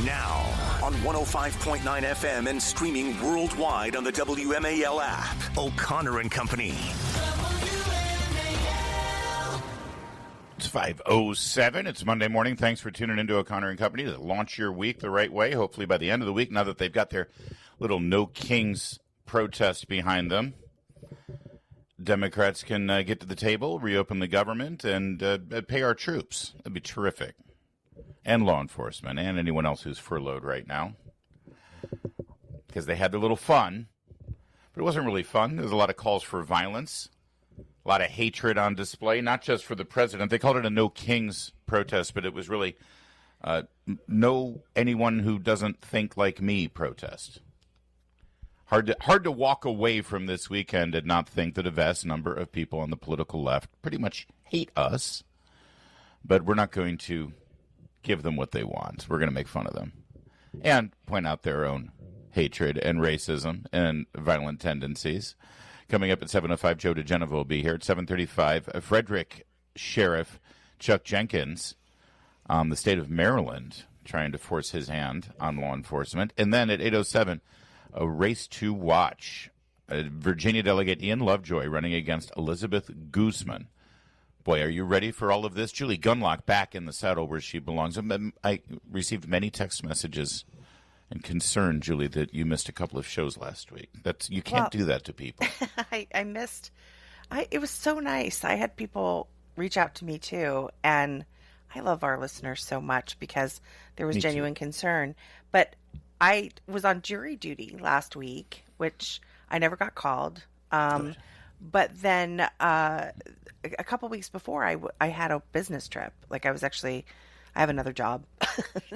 Now, on 105.9 FM and streaming worldwide on the WMAL app. O'Connor and Company. It's 5:07. It's Monday morning. Thanks for tuning into O'Connor and Company to launch your week the right way. Hopefully by the end of the week, now that they've got their little No Kings protest behind them, Democrats can get to the table, reopen the government, and pay our troops. That'd be terrific. And law enforcement, and anyone else who's furloughed right now. Because they had their little fun. But it wasn't really fun. There was a lot of calls for violence. A lot of hatred on display, not just for the president. They called it a No Kings protest, but it was really no anyone who doesn't think like me protest. Hard to walk away from this weekend and not think that a vast number of people on the political left pretty much hate us. But we're not going to give them what they want. We're going to make fun of them and point out their own hatred and racism and violent tendencies. Coming up at 7:05, Joe DeGenevo will be here. At 7:35, Frederick Sheriff Chuck Jenkins, the state of Maryland, trying to force his hand on law enforcement. And then at 8:07, a race to watch. Virginia Delegate Ian Lovejoy running against Elizabeth Guzman. Boy, are you ready for all of this? Julie Gunlock back in the saddle where she belongs. I received many text messages and concern, Julie, that you missed a couple of shows last week. You can't do that to people. I missed. It was so nice. I had people reach out to me too, and I love our listeners so much because there was genuine concern. But I was on jury duty last week, which I never got called. But then a couple weeks before, I had a business trip. Like I have another job.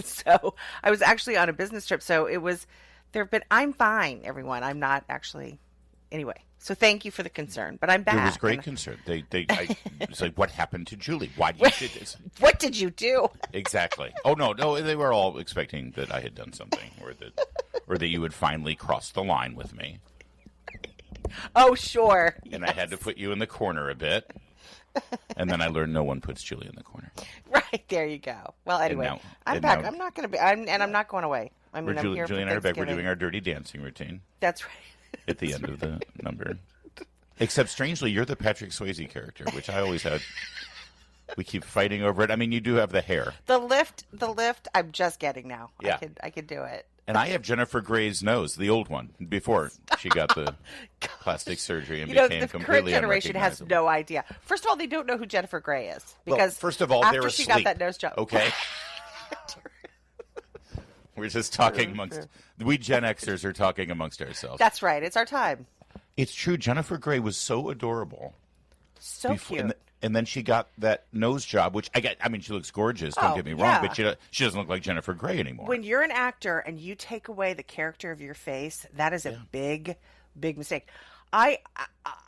So I was actually on a business trip. So I'm fine, everyone. I'm not actually, anyway. So thank you for the concern, but I'm back. It was great concern. It's like, what happened to Julie? Why did you do this? What did you do? Exactly. Oh, no, they were all expecting that I had done something or that you would finally cross the line with me. Oh, sure. And yes. I had to put you in the corner a bit. And then I learned no one puts Julie in the corner. Right, there you go. Well, anyway, I'm back. I'm not going to be, I'm not going away. I mean, I'm here Julie and I are back. We're doing our dirty dancing routine. That's right. At the end of the number. Except, strangely, you're the Patrick Swayze character, which I always had. We keep fighting over it. I mean, you do have the hair. The lift, I'm just getting now. Yeah. I could do it. And I have Jennifer Grey's nose, the old one, before she got the plastic surgery and became completely unrecognizable. The current generation has no idea. First of all, they don't know who Jennifer Grey is. Because first of all, after they're she asleep. got that nose job. Okay. We're just talking we Gen Xers are talking amongst ourselves. That's right. It's our time. It's true. Jennifer Grey was so adorable. So cute. And then she got that nose job, which I mean, she looks gorgeous. Don't get me wrong, but she doesn't look like Jennifer Grey anymore. When you're an actor and you take away the character of your face, that is a big, big mistake. I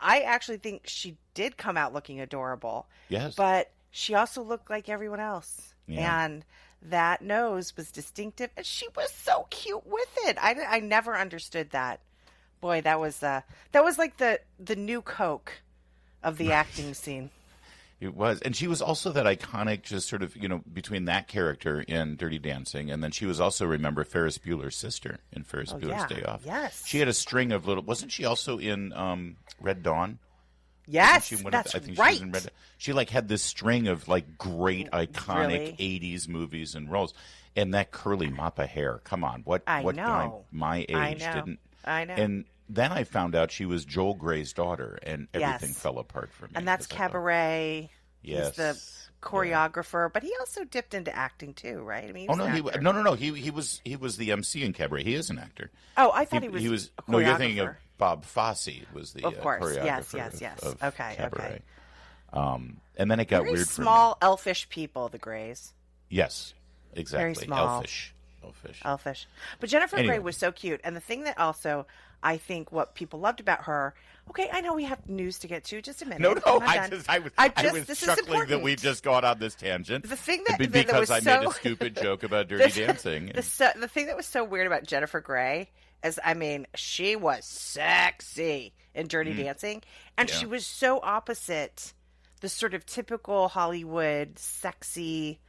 actually think she did come out looking adorable. Yes. But she also looked like everyone else. Yeah. And that nose was distinctive. And she was so cute with it. I never understood that. Boy, that was like the new Coke of the acting scene. It was. And she was also that iconic, just sort of, between that character in Dirty Dancing, and then she was also, remember, Ferris Bueller's sister in Ferris Bueller's Day Off. Yes. She had a string of wasn't she also in Red Dawn? Yes, that's right. She was in Red Dawn. She had this string of great iconic 80s movies and roles. And that curly mop of hair, come on. What guy my age didn't? I know. And then I found out she was Joel Grey's daughter, and everything fell apart for me. And that's Cabaret. Yes. He's the choreographer, but he also dipped into acting too, right? I mean, no. He was the MC in Cabaret. He is an actor. Oh, I thought he was. A choreographer. No, you're thinking of Bob Fosse. Was the of course? choreographer Yes. Of okay. Cabaret. And then it got very weird. Small, elfish people, the Greys. Yes, exactly. Very small. Elfish. But Jennifer Grey was so cute, and the thing that also I think what people loved about her. Okay, I know we have news to get to. Just a minute. No, I was chuckling that we've just gone on this tangent. The thing that because I made a stupid joke about Dirty Dancing. The thing that was so weird about Jennifer Grey is, I mean, she was sexy in Dirty Dancing, and she was so opposite the sort of typical Hollywood sexy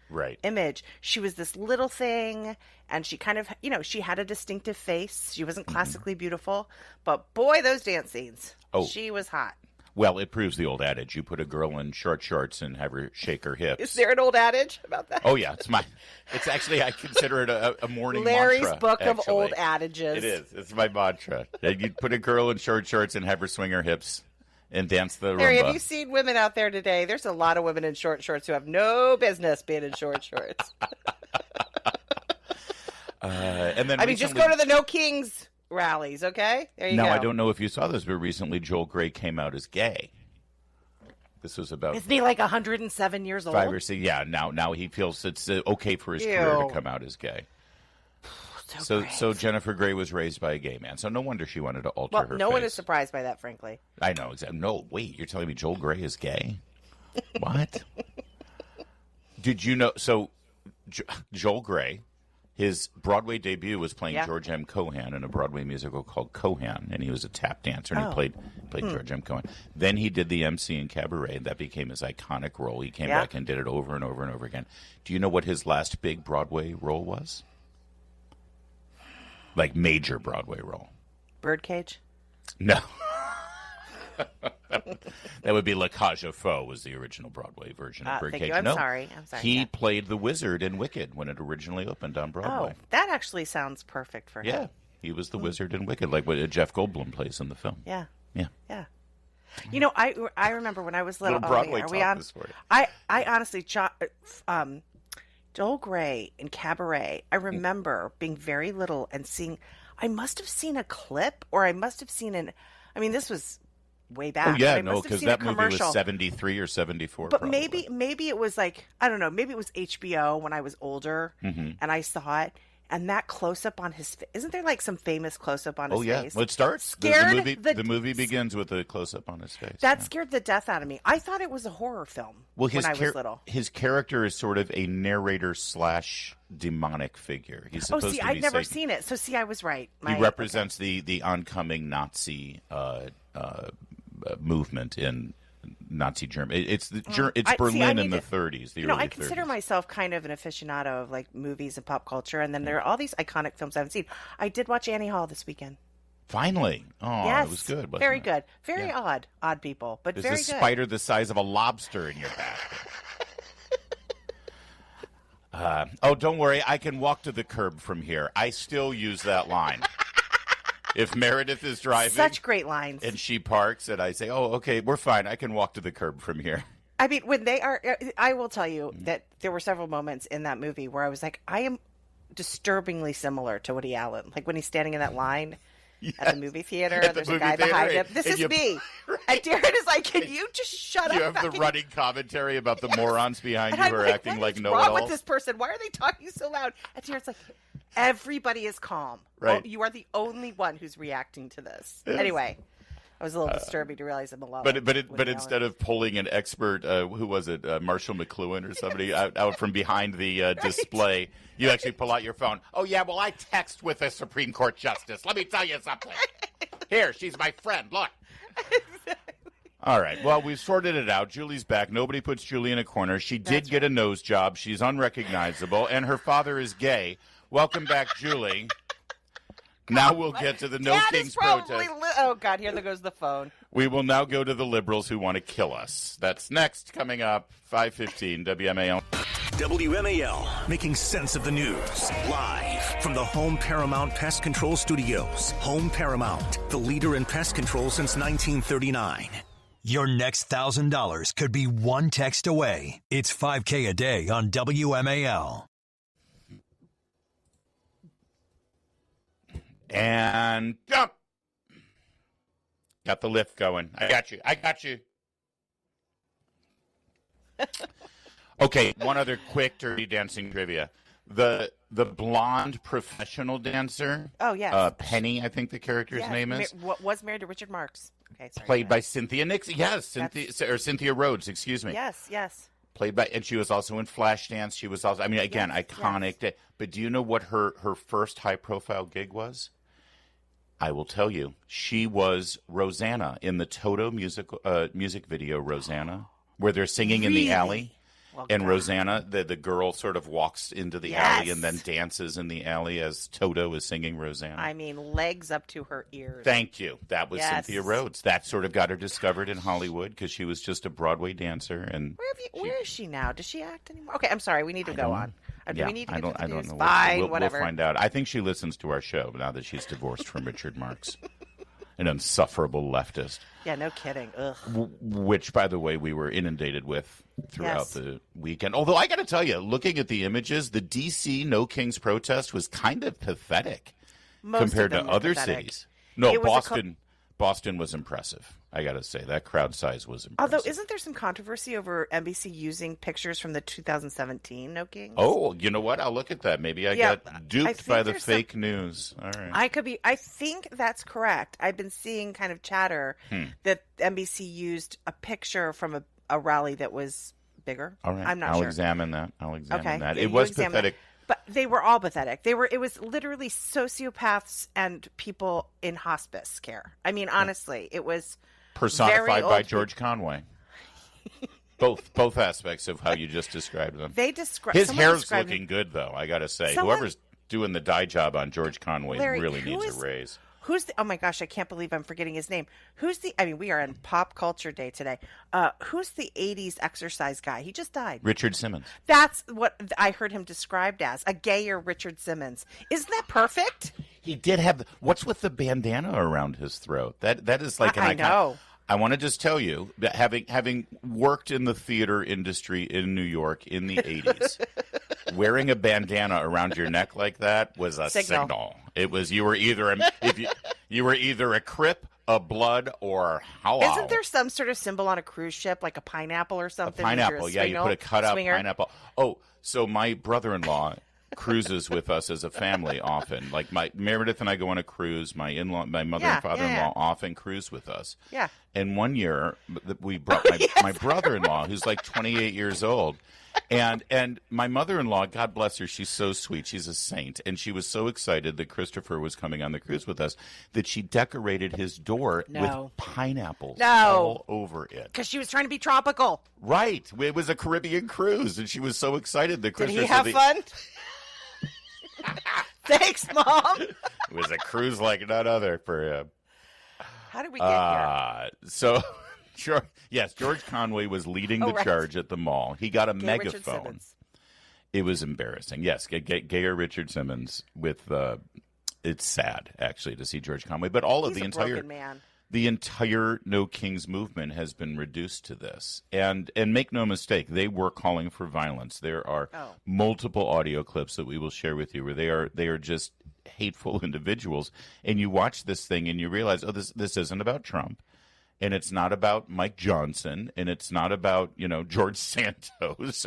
image. She was this little thing, and she kind of, she had a distinctive face. She wasn't classically beautiful, but boy, those dance scenes. Oh, she was hot. Well, it proves the old adage: you put a girl in short shorts and have her shake her hips. Is there an old adage about that? Oh yeah, it's actually, I consider it a morning Larry's mantra. book actually. Of old adages. It is. It's my mantra. You put a girl in short shorts and have her swing her hips and dance the Larry, rumba. have you seen women out there today? There's a lot of women in short shorts who have no business being in short shorts. And then just go to the No Kings rallies, okay? There you go. Now, I don't know if you saw this, but recently Joel Grey came out as gay. This was about... Isn't he like 107 years old? 5 or 6, yeah. Now he feels it's okay for his career to come out as gay. So Jennifer Grey was raised by a gay man. So no wonder she wanted to alter her face. No one is surprised by that, frankly. I know, exactly. No, wait, you're telling me Joel Grey is gay? What? Did you know... So Joel Grey... His Broadway debut was playing George M. Cohan in a Broadway musical called Cohan, and he was a tap dancer, and he played George M. Cohan. Then he did the MC in Cabaret, and that became his iconic role. He came back and did it over and over and over again. Do you know what his last big Broadway role was? Like major Broadway role. Birdcage? No. That would be La Cage aux Folles was the original Broadway version of Birdcage. Thank you. I'm sorry. He played the wizard in Wicked when it originally opened on Broadway. Oh, that actually sounds perfect for him. Yeah, he was the wizard in Wicked, like what Jeff Goldblum plays in the film. Yeah. Yeah. I remember when I was little. Broadway talk this morning. I honestly, Joel Grey in Cabaret. I remember being very little and seeing. I must have seen a clip, or I must have seen an. I mean, this was way back. Oh yeah, no, because that movie was 73 or 74. But maybe it was like, I don't know, maybe it was HBO when I was older and I saw it, and that close up on his face. Isn't there like some famous close up on his face? Well, it starts. The movie begins with a close up on his face. That scared the death out of me. I thought it was a horror film when I was little. His character is sort of a narrator / demonic figure. He's supposed to be I've never seen it. So I was right. He represents the oncoming Nazi movement in Nazi Germany. It's Berlin in the 30s. I consider myself kind of an aficionado of like movies and pop culture, and then there are all these iconic films I haven't seen. I did watch Annie Hall this weekend. Finally, yes, it was good. Very good. Very odd people, but There's very a good. Spider the size of a lobster in your basket. Don't worry, I can walk to the curb from here. I still use that line. If Meredith is driving, such great lines, and she parks, and I say, "Oh, okay, we're fine. I can walk to the curb from here." I mean, when they are, I will tell you that there were several moments in that movie where I was like, I am disturbingly similar to Woody Allen. Like when he's standing in that line at the movie theater, and there's a guy behind him. This is me. Right. And Darren is like, "Can you just shut up?" You have the running commentary about the morons behind you who are acting like know-it-alls. What's wrong with this person? Why are they talking so loud? And Darren's like, everybody is calm. Right. Oh, you are the only one who's reacting to this. Yes. Anyway, it was a little disturbing to realize I'm alone. But instead of pulling an expert, who was it, Marshall McLuhan or somebody out from behind the display, you actually pull out your phone. Oh, yeah, well, I text with a Supreme Court justice. Let me tell you something. Here, she's my friend. Look. Exactly. All right. Well, we've sorted it out. Julie's back. Nobody puts Julie in a corner. She did get a nose job. She's unrecognizable, and her father is gay. Welcome back, Julie. Now we'll get to the No Kings protest. Oh, God, here goes the phone. We will now go to the liberals who want to kill us. That's next, coming up, 5:15, WMAL. WMAL, making sense of the news. Live from the Home Paramount Pest Control Studios. Home Paramount, the leader in pest control since 1939. Your next $1,000 could be one text away. It's 5K a day on WMAL. And jump. Got the lift going. I got you. Okay, one other quick Dirty Dancing trivia. The blonde professional dancer. Oh, yes. Penny, I think the character's name is. Was married to Richard Marx. Okay, sorry. Played by Cynthia Nixon. Yes, Cynthia Rhodes, excuse me. Yes. Played by, and she was also in Flashdance. She was also, I mean, again, iconic. Yes. But do you know what her first high-profile gig was? I will tell you. She was Rosanna in the Toto music video, Rosanna. where they're singing in Really? the alley. Well, And God. Rosanna, the girl, sort of walks into the alley and then dances in the alley as Toto is singing Rosanna. I mean, legs up to her ears. Thank you. That was Yes. Cynthia Rhodes. That sort of got her discovered in Hollywood because she was just a Broadway dancer. And Where is she now? Does she act anymore? Okay, I'm sorry. We need to go on. Do we need to get to the news? know. Fine, whatever. We'll find out. I think she listens to our show now that she's divorced from Richard Marx, an insufferable leftist. Yeah, no kidding. Ugh. Which, by the way, we were inundated with throughout the weekend. Although I got to tell you, looking at the images, the D.C. No Kings protest was kind of pathetic compared to other cities. No, Boston was impressive. I got to say, that crowd size was impressive. Although, isn't there some controversy over NBC using pictures from the 2017 No Kings? Oh, you know what? I'll look at that. Maybe I got duped by the fake news. All right. I think that's correct. I've been seeing kind of chatter that NBC used a picture from a rally that was bigger. All right. I'm not I'll sure. examine that. Okay. That. Yeah, It was examine pathetic. that. But they were all pathetic. It was literally sociopaths and people in hospice care. I mean, honestly, it was Personified by George Conway. Both aspects of how you just described them. His hair's looking good, though, I got to say. Whoever's doing the dye job on George Conway really needs a raise. Oh my gosh, I can't believe I'm forgetting his name. We are in pop culture day today. Who's the 80s exercise guy? He just died. Richard Simmons. That's what I heard him described as, a gayer Richard Simmons. Isn't that perfect? He did have, what's with the bandana around his throat? That is like an icon. I know. I want to just tell you that having worked in the theater industry in New York in the 80s, wearing a bandana around your neck like that was a signal. It was you were either a Crip, a Blood, or hello. Isn't there some sort of symbol on a cruise ship, like a pineapple or something? A pineapple, yeah. You put a cutout pineapple. Oh, so my brother-in-law cruises with us as a family often. Like Meredith and I go on a cruise. My mother and father-in-law often cruise with us. Yeah. And one year we brought my brother-in-law, who's like 28 years old. And my mother-in-law, God bless her, she's so sweet. She's a saint. And she was so excited that Christopher was coming on the cruise with us that she decorated his door with pineapples all over it. Because she was trying to be tropical. Right. It was a Caribbean cruise, and she was so excited that Christopher... Did he have fun? Thanks, Mom. It was a cruise like none other for him. How did we get here? So... Sure. Yes, George Conway was leading the charge at the mall. He got a megaphone. It was embarrassing. Yes, gayer Richard Simmons with it's sad actually to see George Conway, but all of the entire No Kings movement has been reduced to this. And make no mistake, they were calling for violence. There are multiple audio clips that we will share with you where they are just hateful individuals, and you watch this thing and you realize, this isn't about Trump. And it's not about Mike Johnson, and it's not about, George Santos.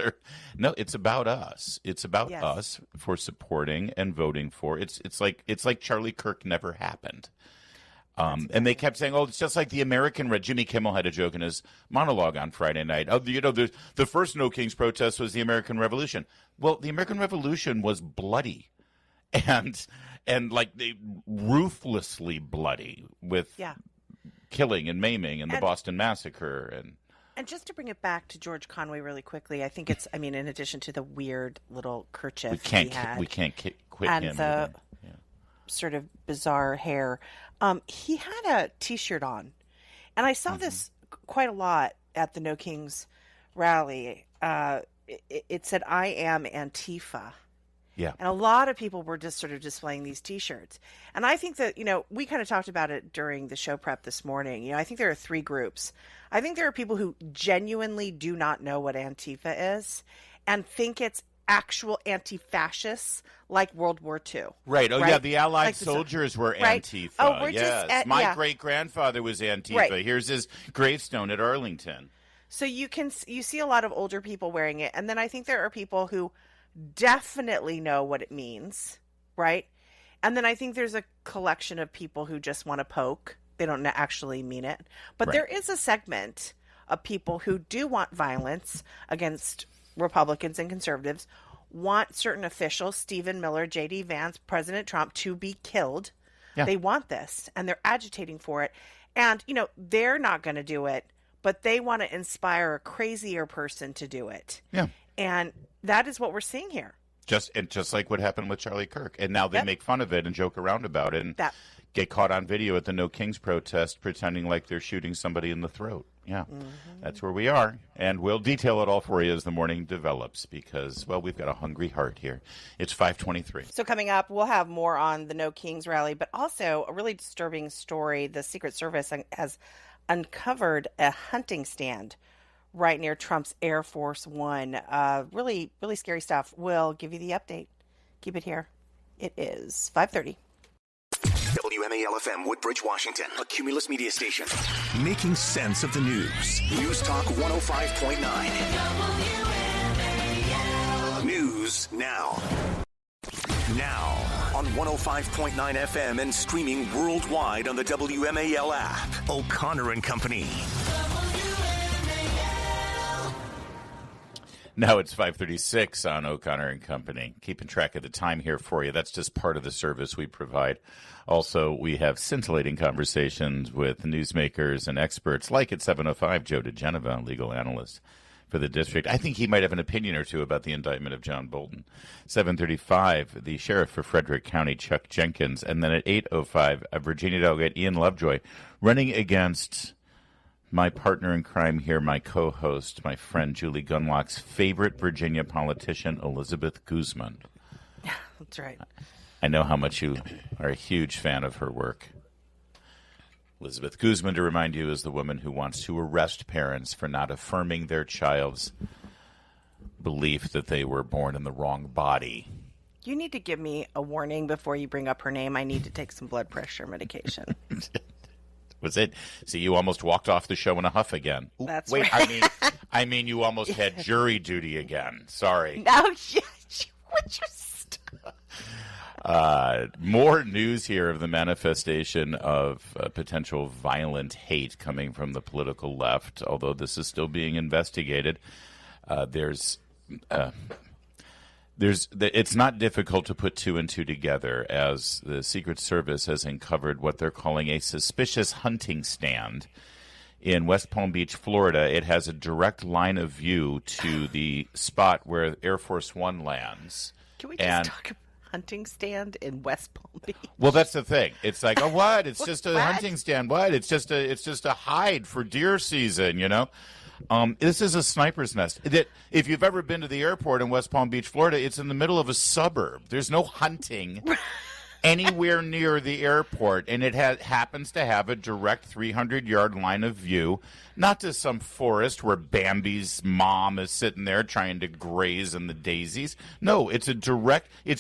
No, it's about us. It's about us for supporting and voting for. It's like Charlie Kirk never happened. And they kept saying, it's just like the American Jimmy Kimmel had a joke in his monologue on Friday night. The first No Kings protest was the American Revolution. Well, the American Revolution was bloody and like ruthlessly bloody with killing and maiming and the Boston Massacre. And just to bring it back to George Conway really quickly, I think it's, in addition to the weird little kerchief he had. We can't quit and him. And the sort of bizarre hair. He had a T-shirt on. And I saw this quite a lot at the No Kings rally. It said, "I am Antifa." Yeah. And a lot of people were just sort of displaying these T-shirts. And I think that, we kind of talked about it during the show prep this morning. I think there are three groups. I think there are people who genuinely do not know what Antifa is and think it's actual anti-fascists like World War II. Right. Oh, right? Yeah, the Allied soldiers were Antifa. Oh, we're yes. just... My great-grandfather was Antifa. Right. Here's his gravestone at Arlington. So you see a lot of older people wearing it. And then I think there are people who definitely know what it means, right? And then I think there's a collection of people who just want to poke. They don't actually mean it. But there is a segment of people who do want violence against Republicans and conservatives, want certain officials, Stephen Miller, J.D. Vance, President Trump, to be killed. Yeah. They want this, and they're agitating for it. And, they're not going to do it, but they want to inspire a crazier person to do it. Yeah. And that is what we're seeing here. Just like what happened with Charlie Kirk. And now they make fun of it and joke around about it and get caught on video at the No Kings protest pretending like they're shooting somebody in the throat. Yeah, that's where we are. And we'll detail it all for you as the morning develops because, well, we've got a hungry heart here. It's 5:23. So coming up, we'll have more on the No Kings rally, but also a really disturbing story. The Secret Service has uncovered a hunting stand right near Trump's Air Force One. Really, really scary stuff. We'll give you the update. Keep it here. It is 5:30. WMAL-FM, Woodbridge, Washington, a Cumulus media station. Making sense of the news. News Talk 105.9. News now. Now on 105.9 FM and streaming worldwide on the WMAL app. O'Connor and Company. Now it's 5:36 on O'Connor and Company. Keeping track of the time here for you. That's just part of the service we provide. Also, we have scintillating conversations with newsmakers and experts, like at 7:05, Joe DeGeneva, legal analyst for the district. I think he might have an opinion or two about the indictment of John Bolton. 7:35, the sheriff for Frederick County, Chuck Jenkins. And then at 8:05, a Virginia delegate, Ian Lovejoy, running against my partner in crime here, my co-host, my friend Julie Gunlock's favorite Virginia politician, Elizabeth Guzman. That's right. I know how much you are a huge fan of her work. Elizabeth Guzman, to remind you, is the woman who wants to arrest parents for not affirming their child's belief that they were born in the wrong body. You need to give me a warning before you bring up her name. I need to take some blood pressure medication. Was it? See, you almost walked off the show in a huff again. Ooh, That's wait, right. I mean, you almost had jury duty again. Sorry. No, would you stop? More news here of the manifestation of potential violent hate coming from the political left, although this is still being investigated. It's not difficult to put two and two together, as the Secret Service has uncovered what they're calling a suspicious hunting stand in West Palm Beach, Florida. It has a direct line of view to the spot where Air Force One lands. Can we just talk about hunting stand in West Palm Beach? Well, that's the thing. It's like, oh, what? It's just a What? hunting stand. What? It's just a hide for deer season, you know? This is a sniper's nest. If you've ever been to the airport in West Palm Beach, Florida, it's in the middle of a suburb. There's no hunting anywhere near the airport, and it happens to have a direct 300-yard line of view, not to some forest where Bambi's mom is sitting there trying to graze in the daisies. No, it's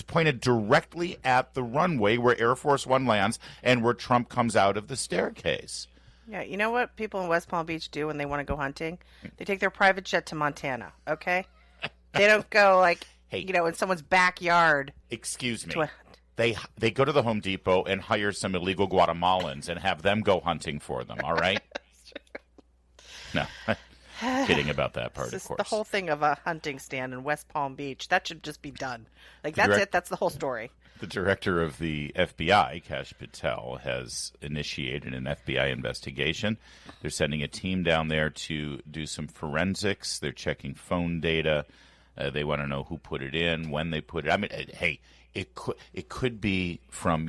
pointed directly at the runway where Air Force One lands and where Trump comes out of the staircase. Yeah, you know what people in West Palm Beach do when they want to go hunting? They take their private jet to Montana, okay? They don't go, in someone's backyard. Excuse me. They go to the Home Depot and hire some illegal Guatemalans and have them go hunting for them, all right? No, kidding about that part, of course. The whole thing of a hunting stand in West Palm Beach, that should just be done. That's it. That's the whole story. The director of the FBI, Kash Patel, has initiated an FBI investigation. They're sending a team down there to do some forensics. They're checking phone data. They want to know who put it in, when they put it. I mean, hey, it could be from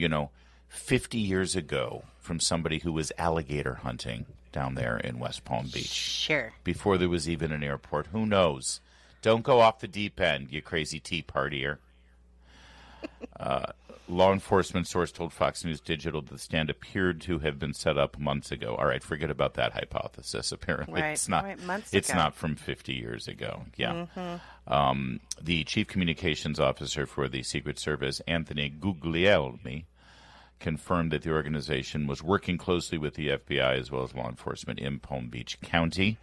50 years ago from somebody who was alligator hunting down there in West Palm Beach. Sure. Before there was even an airport. Who knows? Don't go off the deep end, you crazy tea partier. Law enforcement source told Fox News Digital that the stand appeared to have been set up months ago. All right, forget about that hypothesis. Apparently, right, it's not. Months it's ago. Not from 50 years ago. Yeah. Mm-hmm. The chief communications officer for the Secret Service, Anthony Guglielmi, confirmed that the organization was working closely with the FBI as well as law enforcement in Palm Beach County.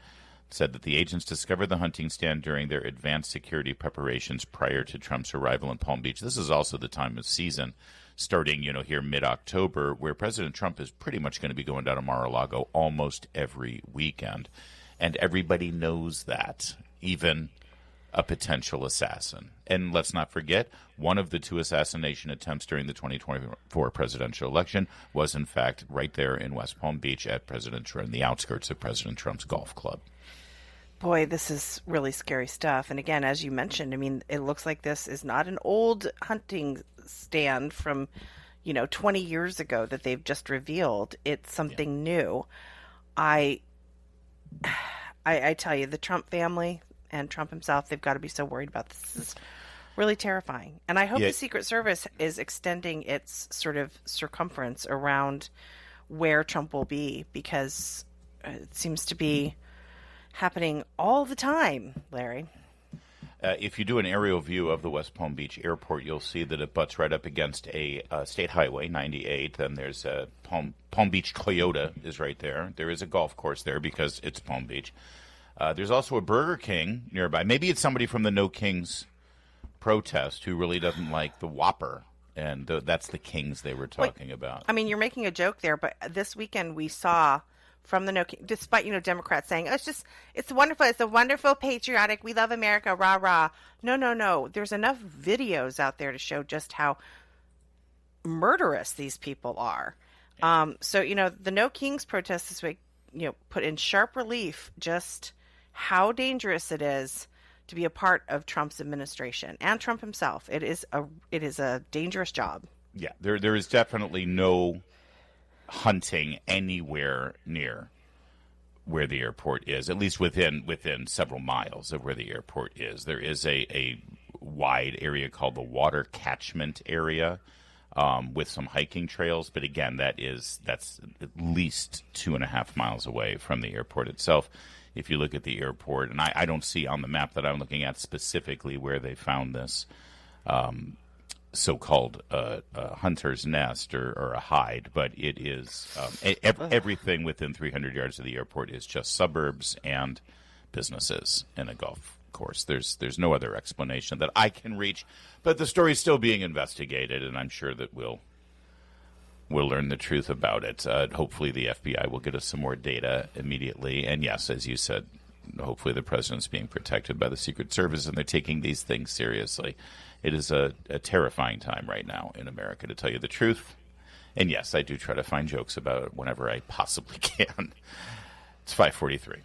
Said that the agents discovered the hunting stand during their advanced security preparations prior to Trump's arrival in Palm Beach. This is also the time of season, starting, here mid-October, where President Trump is pretty much going to be going down to Mar-a-Lago almost every weekend. And everybody knows that, even a potential assassin. And let's not forget, one of the 2 assassination attempts during the 2024 presidential election was, in fact, right there in West Palm Beach at in the outskirts of President Trump's golf club. Boy, this is really scary stuff. And again, as you mentioned, I mean, it looks like this is not an old hunting stand from, 20 years ago that they've just revealed. It's something new. I tell you, the Trump family and Trump himself, they've got to be so worried about this. This is really terrifying. And I hope the Secret Service is extending its sort of circumference around where Trump will be, because it seems to be happening all the time, Larry. If you do an aerial view of the West Palm Beach airport, you'll see that it butts right up against a state highway, 98. And there's a Palm Beach Toyota is right there. There is a golf course there because it's Palm Beach. There's also a Burger King nearby. Maybe it's somebody from the No Kings protest who really doesn't like the Whopper. And that's the Kings they were talking about. I mean, you're making a joke there, but this weekend we saw from the No King, despite, Democrats saying, it's wonderful, it's a wonderful patriotic, we love America, rah, rah. No. There's enough videos out there to show just how murderous these people are. So, the No Kings protest this week, put in sharp relief just how dangerous it is to be a part of Trump's administration and Trump himself. It is a dangerous job. Yeah, there is definitely no hunting anywhere near where the airport is, at least within several miles of where the airport is. There is a wide area called the water catchment area with some hiking trails, but again, that's at least 2.5 miles away from the airport itself. If you look at the airport, and I don't see on the map that I'm looking at specifically where they found this so-called hunter's nest or a hide, but it is everything within 300 yards of the airport is just suburbs and businesses and a golf course. There's no other explanation that I can reach, but the story's still being investigated, and I'm sure that we'll learn the truth about it. Hopefully the FBI will get us some more data immediately, and yes, as you said, hopefully the president's being protected by the Secret Service and they're taking these things seriously. It is a terrifying time right now in America, to tell you the truth. And yes, I do try to find jokes about it whenever I possibly can. It's 5:43.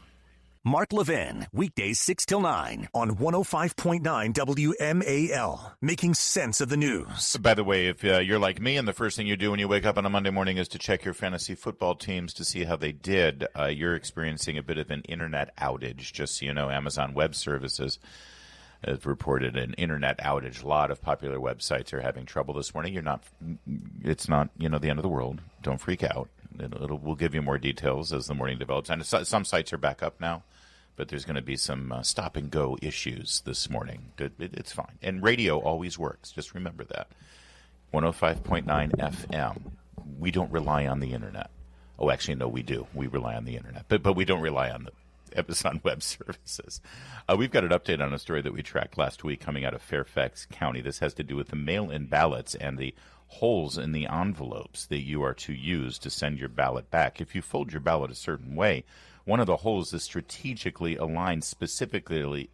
Mark Levin, weekdays 6 till 9 on 105.9 WMAL, making sense of the news. By the way, if you're like me and the first thing you do when you wake up on a Monday morning is to check your fantasy football teams to see how they did, you're experiencing a bit of an internet outage. Just so you know, Amazon Web Services has reported an internet outage. A lot of popular websites are having trouble this morning. It's not, the end of the world. Don't freak out. We'll give you more details as the morning develops. And some sites are back up now, but there's going to be some stop-and-go issues this morning. It's fine. And radio always works. Just remember that. 105.9 FM. We don't rely on the internet. Oh, actually, no, we do. We rely on the internet. But we don't rely on the Amazon Web Services. We've got an update on a story that we tracked last week coming out of Fairfax County. This has to do with the mail-in ballots and the holes in the envelopes that you are to use to send your ballot back. If you fold your ballot a certain way, one of the holes is strategically aligned specifically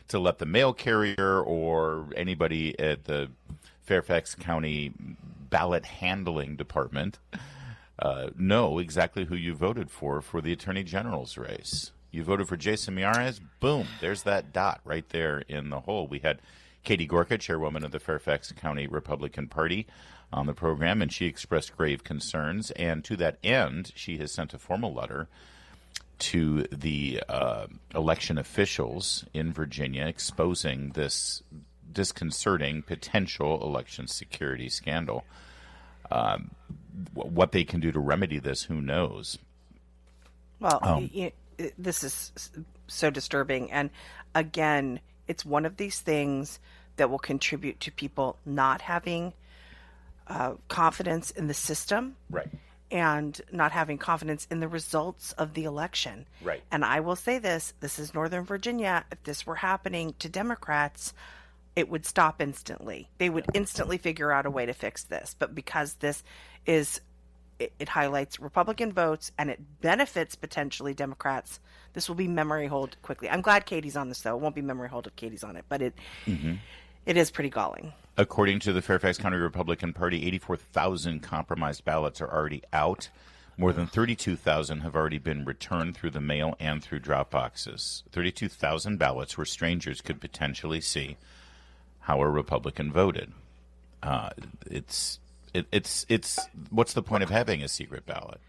to let the mail carrier or anybody at the Fairfax County ballot handling department know exactly who you voted for the Attorney General's race. You voted for Jason Miyares, boom, there's that dot right there in the hole. We had Katie Gorka, chairwoman of the Fairfax County Republican Party, on the program, and she expressed grave concerns. And to that end, she has sent a formal letter to the election officials in Virginia exposing this disconcerting potential election security scandal. What they can do to remedy this, who knows? Well, this is so disturbing. And again, it's one of these things that will contribute to people not having confidence in the system. Right. And not having confidence in the results of the election. Right. And I will say this is Northern Virginia. If this were happening to Democrats, it would stop instantly. They would instantly figure out a way to fix this. But because this is it highlights Republican votes and it benefits potentially Democrats, this will be memory hold quickly. I'm glad Katie's on this, though. It won't be memory hold if Katie's on it, but it is pretty galling. According to the Fairfax County Republican Party, 84,000 compromised ballots are already out. More than 32,000 have already been returned through the mail and through drop boxes. 32,000 ballots where strangers could potentially see how a Republican voted. It's what's the point of having a secret ballot?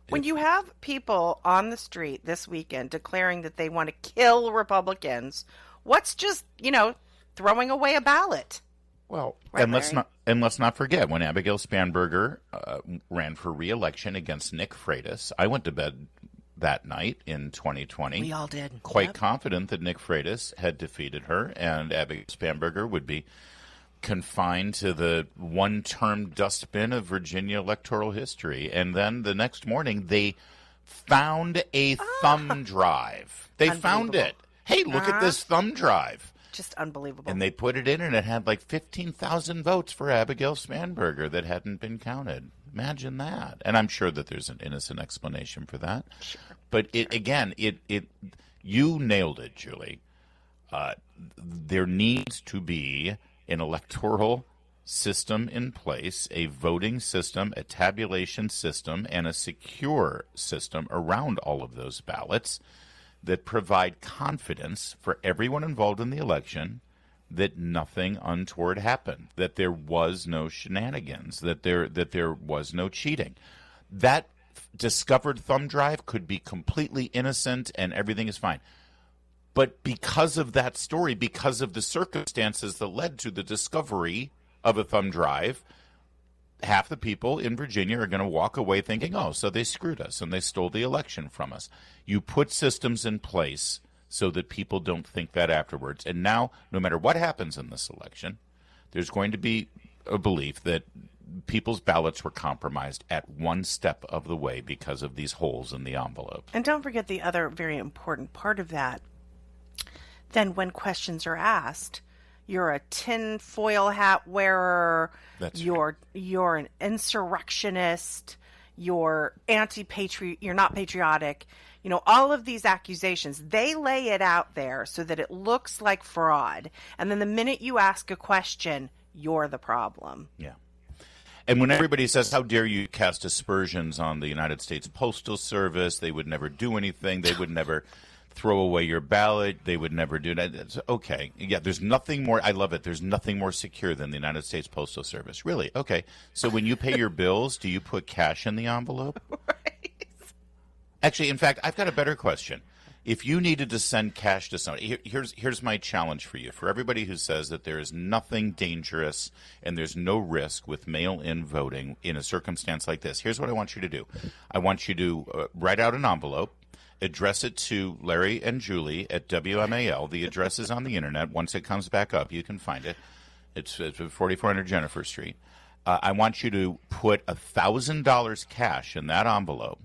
When you have people on the street this weekend declaring that they want to kill Republicans, what's just, throwing away a ballot? Well, right, and let's not forget when Abigail Spanberger ran for re-election against Nick Freitas. I went to bed that night in 2020. We all did. Quite confident that Nick Freitas had defeated her, and Abigail Spanberger would be confined to the one-term dustbin of Virginia electoral history. And then the next morning, they found a thumb drive. They found it. Hey, look at this thumb drive. Just unbelievable. And they put it in, and it had like 15,000 votes for Abigail Spanberger that hadn't been counted. Imagine that. And I'm sure that there's an innocent explanation for that. Sure. But you nailed it, Julie. There needs to be an electoral system in place, a voting system, a tabulation system, and a secure system around all of those ballots that provide confidence for everyone involved in the election that nothing untoward happened, that there was no shenanigans, that there was no cheating. That discovered thumb drive could be completely innocent and everything is fine. But because of that story, because of the circumstances that led to the discovery of a thumb drive, half the people in Virginia are going to walk away thinking, oh, so they screwed us and they stole the election from us. You put systems in place so that people don't think that afterwards. And now, no matter what happens in this election, there's going to be a belief that people's ballots were compromised at one step of the way because of these holes in the envelope. And don't forget the other very important part of that. Then when questions are asked, you're a tin foil hat wearer, you're an insurrectionist, you're you're not patriotic. All of these accusations, they lay it out there so that it looks like fraud. And then the minute you ask a question, you're the problem. Yeah. And when everybody says, how dare you cast aspersions on the United States Postal Service, they would never do anything, they would never throw away your ballot, they would never do that. It's okay. Yeah, there's nothing more, I love it, there's nothing more secure than the United States Postal Service. Really? Okay. So when you pay your bills, do you put cash in the envelope? Right. Actually, in fact, I've got a better question. If you needed to send cash to somebody, here's my challenge for you. For everybody who says that there is nothing dangerous and there's no risk with mail-in voting in a circumstance like this, here's what I want you to do. I want you to write out an envelope, address it to Larry and Julie at WMAL. The address is on the internet. Once it comes back up, you can find it. It's 4400 Jennifer Street. I want you to put $1,000 cash in that envelope.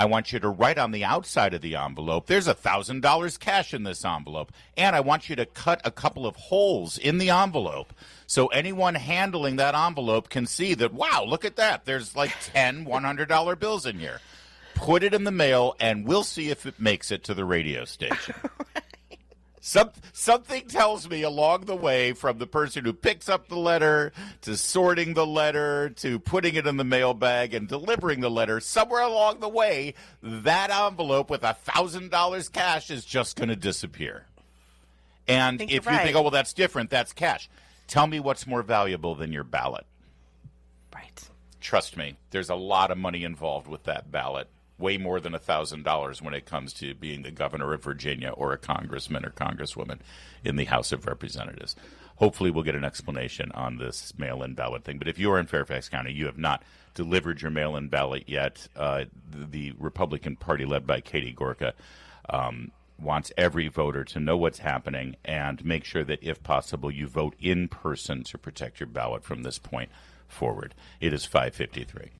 I want you to write on the outside of the envelope, there's $1,000 cash in this envelope. And I want you to cut a couple of holes in the envelope so anyone handling that envelope can see that, wow, look at that. There's like 10 $100 bills in here. Put it in the mail, and we'll see if it makes it to the radio station. Something tells me along the way, from the person who picks up the letter to sorting the letter to putting it in the mailbag and delivering the letter, somewhere along the way, that envelope with $1,000 cash is just going to disappear. And if you think, oh, well, that's different, that's cash. Tell me what's more valuable than your ballot. Right. Trust me, there's a lot of money involved with that ballot. Way more than $1,000 when it comes to being the governor of Virginia or a congressman or congresswoman in the House of Representatives. Hopefully we'll get an explanation on this mail-in ballot thing. But if you are in Fairfax County, you have not delivered your mail-in ballot yet. The Republican Party, led by Katie Gorka, wants every voter to know what's happening and make sure that, if possible, you vote in person to protect your ballot from this point forward. It is 5:53.